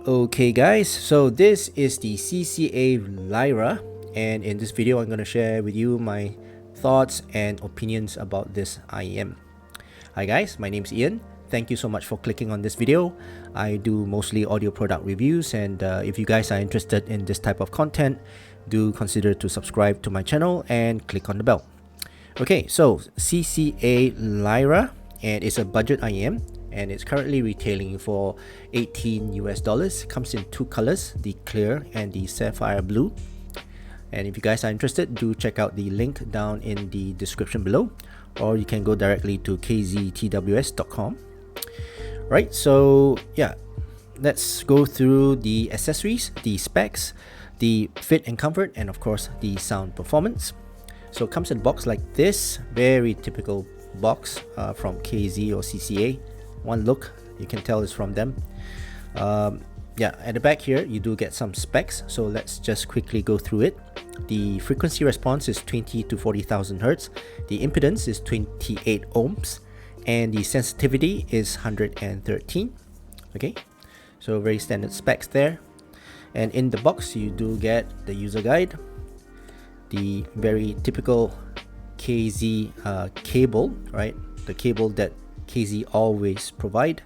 Okay guys, so this is the CCA Lyra, and in this video I'm going to share with you my thoughts and opinions about this IEM. Hi guys, my name is Ian. Thank you so much for clicking on this video. I do mostly audio product reviews, and if you guys are interested in this type of content, do consider to subscribe to my channel and click on the bell. Okay, so CCA Lyra, and it's a budget IEM, and it's currently retailing for $18 US. Comes in two colors, the clear and the sapphire blue. And if you guys are interested, do check out the link down in the description below, or you can go directly to kztws.com. Right, so yeah, let's go through the accessories, the specs, the fit and comfort, and of course the sound performance. So it comes in a box like this, very typical box from KZ or CCA. One look, you can tell it's from them. Yeah, at the back here you do get some specs, so let's just quickly go through it. The frequency response is 20 to 40,000 Hz, the impedance is 28 ohms, and the sensitivity is 113. Okay, so very standard specs there. And in the box you do get the user guide, the very typical KZ cable, right, the cable that KZ always provide,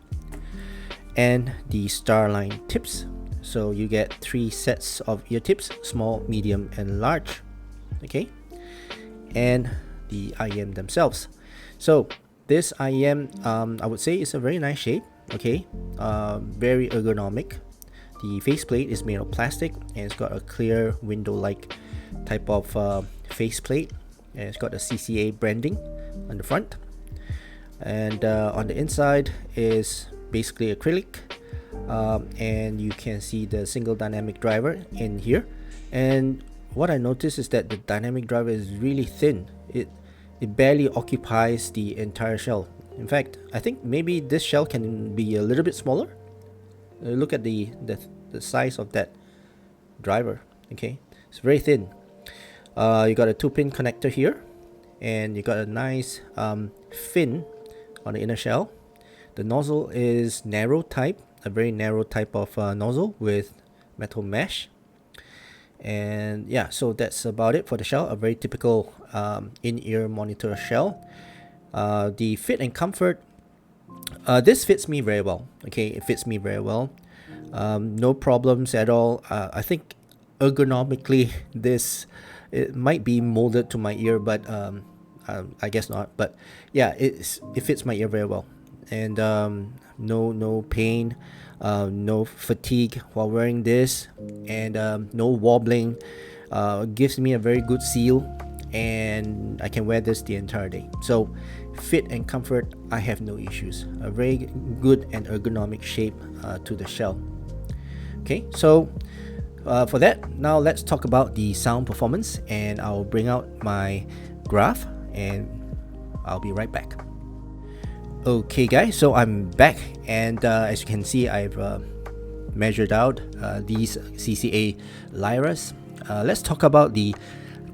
and the Starline tips. So you get 3 sets of ear tips, small, medium, and large. Okay, and the IEM themselves. So this IEM, I would say, is a very nice shape. Okay, very ergonomic. The faceplate is made of plastic, and it's got a clear window-like type of faceplate, and it's got a CCA branding on the front. And on the inside is basically acrylic, and you can see the single dynamic driver in here. And what I noticed is that the dynamic driver is really thin. It barely occupies the entire shell. In fact, I think maybe this shell can be a little bit smaller. Look at the size of that driver. Okay, it's very thin. You got a 2-pin connector here, and you got a nice fin on the inner shell. The nozzle is narrow type, a very narrow type of nozzle with metal mesh. And yeah, so that's about it for the shell, a very typical in-ear monitor shell. The fit and comfort, this fits me very well. Okay, it fits me very well. No problems at all. I think ergonomically it might be molded to my ear, but I guess not. But yeah, it fits my ear very well, and no pain, no fatigue while wearing this, and no wobbling. Gives me a very good seal, and I can wear this the entire day. So fit and comfort, I have no issues. A very good and ergonomic shape to the shell. Okay, so for that, now let's talk about the sound performance, and I'll bring out my graph and I'll be right back. Okay guys, so I'm back, and as you can see, I've measured out these CCA Lyras. Let's talk about the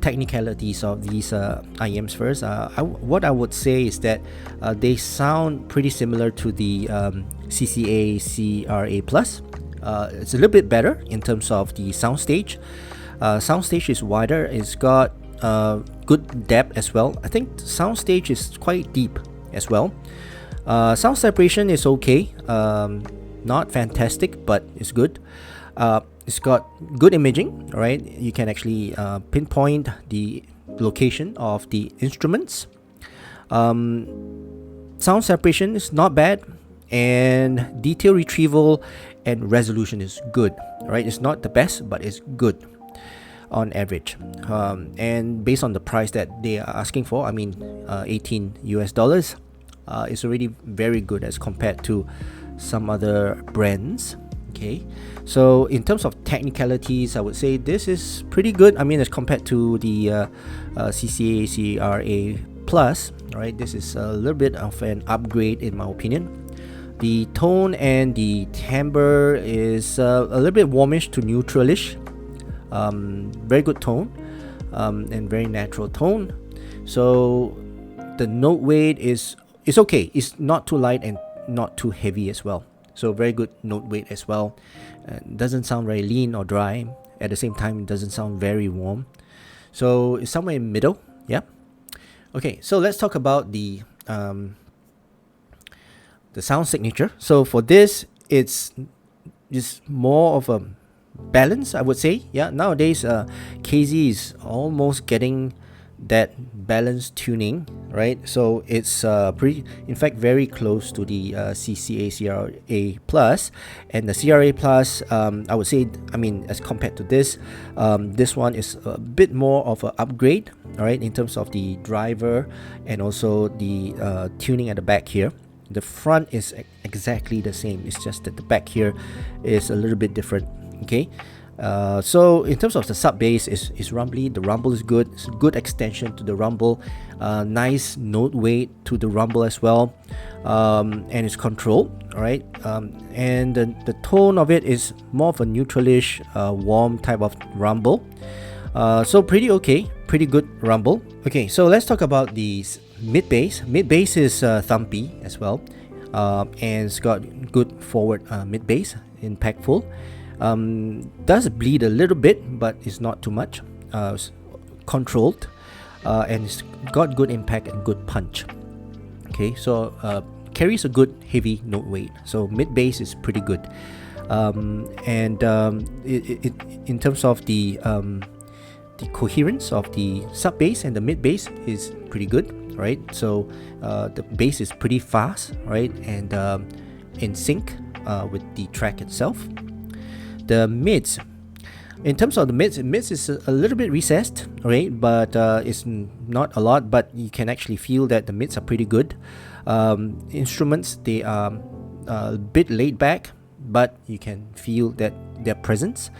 technicalities of these IEMs first. What I would say is that they sound pretty similar to the CCA CRA Plus. It's a little bit better in terms of the soundstage. Soundstage is wider, it's got good depth as well. I think soundstage is quite deep as well. Sound separation is okay, not fantastic, but it's good. It's got good imaging, right? You can actually pinpoint the location of the instruments. Sound separation is not bad, and detail retrieval and resolution is good, right? It's not the best, but it's good on average. And based on the price that they are asking for, I mean $18 US, it's already very good as compared to some other brands. Okay, so in terms of technicalities, I would say this is pretty good. I mean, as compared to the CCA CRA Plus, right? This is a little bit of an upgrade in my opinion. The tone and the timbre is a little bit warmish to neutralish. Very good tone, and very natural tone. So the note weight is okay. It's not too light and not too heavy as well. So very good note weight as well. Doesn't sound very lean or dry. At the same time, it doesn't sound very warm. So it's somewhere in the middle. Yeah. Okay, so let's talk about the sound signature. So for this, it's just more of a balance, I would say. Yeah, nowadays KZ is almost getting that balanced tuning, right? So it's pretty, in fact, very close to the CCA CRA plus, and the CRA plus, I would say, I mean, as compared to this one is a bit more of an upgrade, all right, in terms of the driver and also the tuning at the back here. The front is exactly the same, it's just that the back here is a little bit different. Okay, so in terms of the sub bass, is rumbly. The rumble is good. It's a good extension to the rumble. Nice note weight to the rumble as well, and it's controlled. All right, and the tone of it is more of a neutralish, warm type of rumble. So pretty okay, pretty good rumble. Okay, so let's talk about the mid bass. Mid bass is thumpy as well, and it's got good forward mid bass, impactful. Does bleed a little bit, but it's not too much. It's controlled, and it's got good impact and good punch. Okay, so carries a good heavy note weight. So mid bass is pretty good, and in terms of the coherence of the sub bass and the mid bass is pretty good, right? So the bass is pretty fast, right, and in sync with the track itself. The mids, in terms of the mids is a little bit recessed, right, but it's not a lot, but you can actually feel that the mids are pretty good. Instruments, they are a bit laid back, but you can feel that their presence.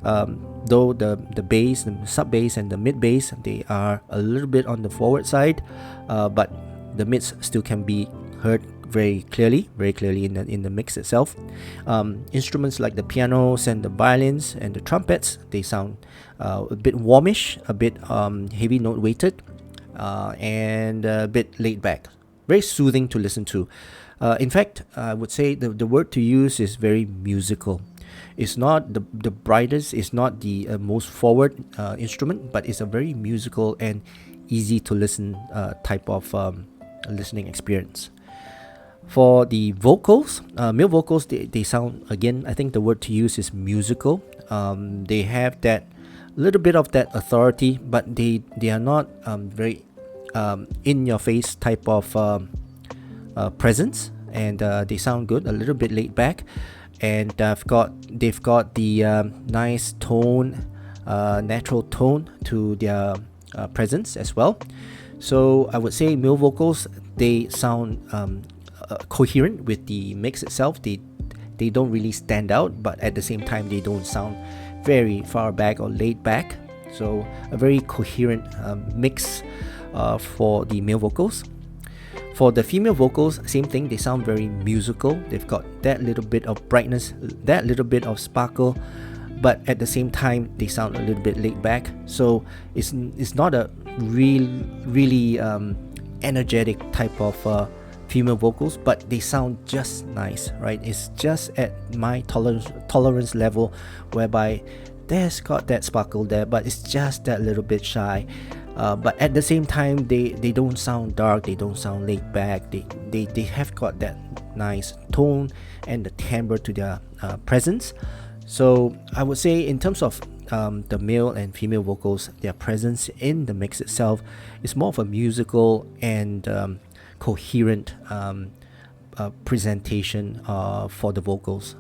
Though the bass, the sub bass and the mid bass, they are a little bit on the forward side, but the mids still can be heard very clearly in the mix itself. Instruments like the pianos and the violins and the trumpets, they sound a bit warmish, a bit heavy note weighted, and a bit laid back, very soothing to listen to. In fact, I would say the word to use is very musical. It's not the brightest, it's not the most forward instrument, but it's a very musical and easy to listen type of listening experience. For the vocals, male vocals, they sound, again, I think the word to use is musical. They have that little bit of that authority, but they are not very in your face type of presence, and they sound good, a little bit laid back, and they've got the nice tone, natural tone to their presence as well. So I would say male vocals, they sound coherent with the mix itself. They don't really stand out, but at the same time they don't sound very far back or laid back. So a very coherent mix for the male vocals. For the female vocals, same thing, they sound very musical. They've got that little bit of brightness, that little bit of sparkle, but at the same time they sound a little bit laid back. So it's not a really energetic type of female vocals, but they sound just nice, right? It's just at my tolerance level, whereby there's got that sparkle there, but it's just that little bit shy. But at the same time, they don't sound dark, they don't sound laid back. They have got that nice tone and the timbre to their presence. So I would say, in terms of the male and female vocals, their presence in the mix itself is more of a musical and coherent presentation for the vocals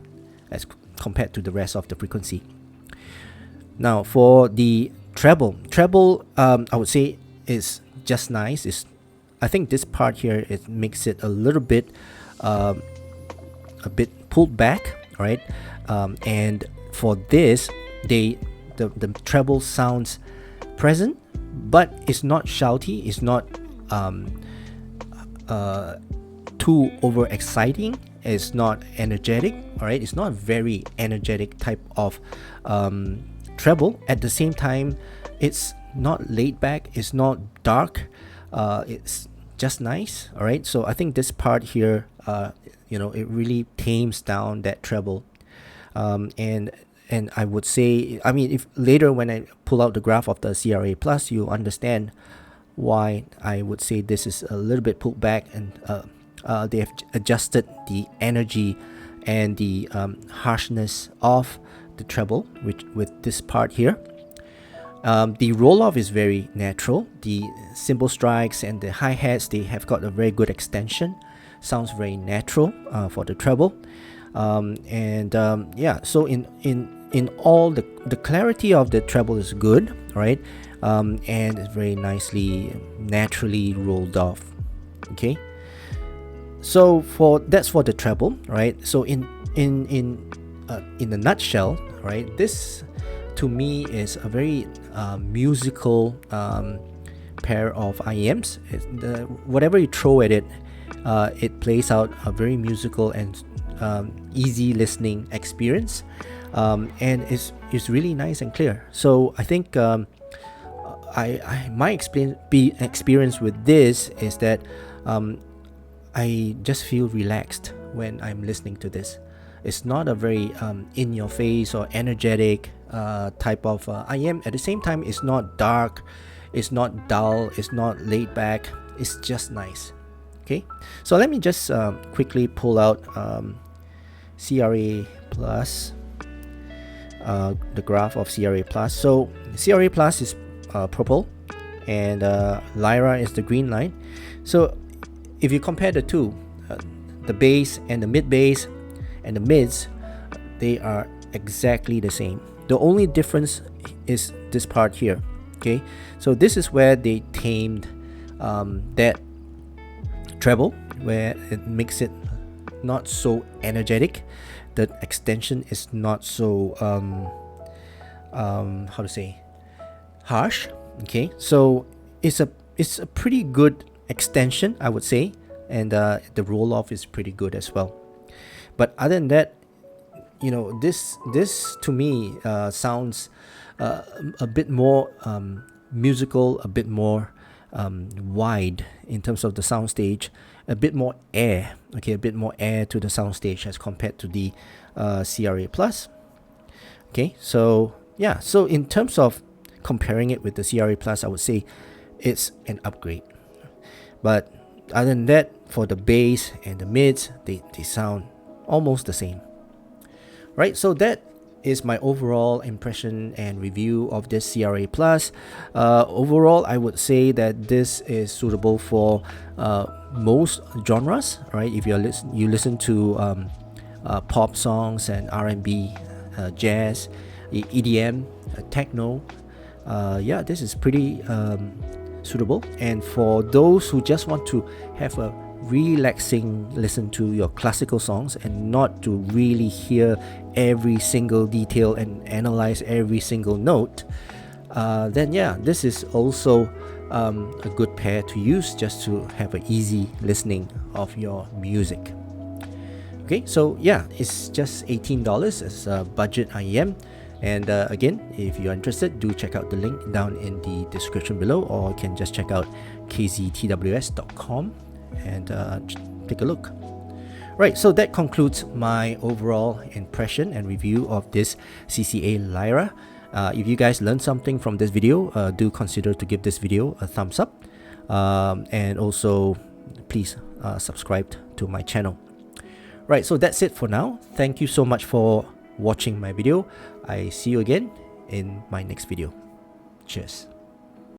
as compared to the rest of the frequency. Now for the treble, I would say is just nice. I think this part here, it makes it a little bit pulled back, right? And for this, the treble sounds present, but it's not shouty, it's not too over exciting, it's not energetic, all right? It's not a very energetic type of treble. At the same time, it's not laid back, it's not dark, it's just nice, all right? So I think this part here it really tames down that treble. And I would say, I mean, if later when I pull out the graph of the CRA plus, you understand why I would say this is a little bit pulled back, and they have adjusted the energy and the harshness of the treble with this part here. The roll-off is very natural. The cymbal strikes and the hi-hats, they have got a very good extension. Sounds very natural for the treble. Yeah, so in all, the clarity of the treble is good, right? And it's very nicely, naturally rolled off. Okay, so that's for the treble, right? So in a nutshell, right, this to me is a very musical pair of IEMs. Whatever you throw at it, it plays out a very musical and easy listening experience, and it's really nice and clear. So I think my experience with this is that I just feel relaxed when I'm listening to this. It's not a very in your face or energetic type of IEM. At the same time, it's not dark, it's not dull, it's not laid back. It's just nice. Okay, so let me just quickly pull out CRA plus, the graph of CRA plus. So CRA plus is purple, and Lyra is the green line. So if you compare the two, the bass and the mid bass and the mids, they are exactly the same. The only difference is this part here. Okay, so this is where they tamed that treble, where it makes it not so energetic. The extension is not so how to say, harsh. Okay, so it's a pretty good extension, I would say, and the roll off is pretty good as well. But other than that, this to me sounds a bit more musical, a bit more wide in terms of the soundstage, a bit more air. Okay, a bit more air to the soundstage as compared to the CRA plus. Okay, so yeah, so in terms of comparing it with the CRA plus, I would say it's an upgrade. But other than that, for the bass and the mids, they sound almost the same. Right, so that is my overall impression and review of this CRA plus. Overall, I would say that this is suitable for most genres. Right, if you listen to pop songs and R&B, jazz, EDM, techno, yeah, this is pretty suitable. And for those who just want to have a relaxing listen to your classical songs and not to really hear every single detail and analyze every single note, then yeah, this is also a good pair to use just to have an easy listening of your music. Okay, so yeah, it's just $18 as a budget IEM. And again, if you're interested, do check out the link down in the description below, or you can just check out kztws.com and take a look. Right, so that concludes my overall impression and review of this CCA Lyra. If you guys learned something from this video, do consider to give this video a thumbs up, and also please subscribe to my channel. Right, so that's it for now. Thank you so much for watching my video. I see you again in my next video. Cheers.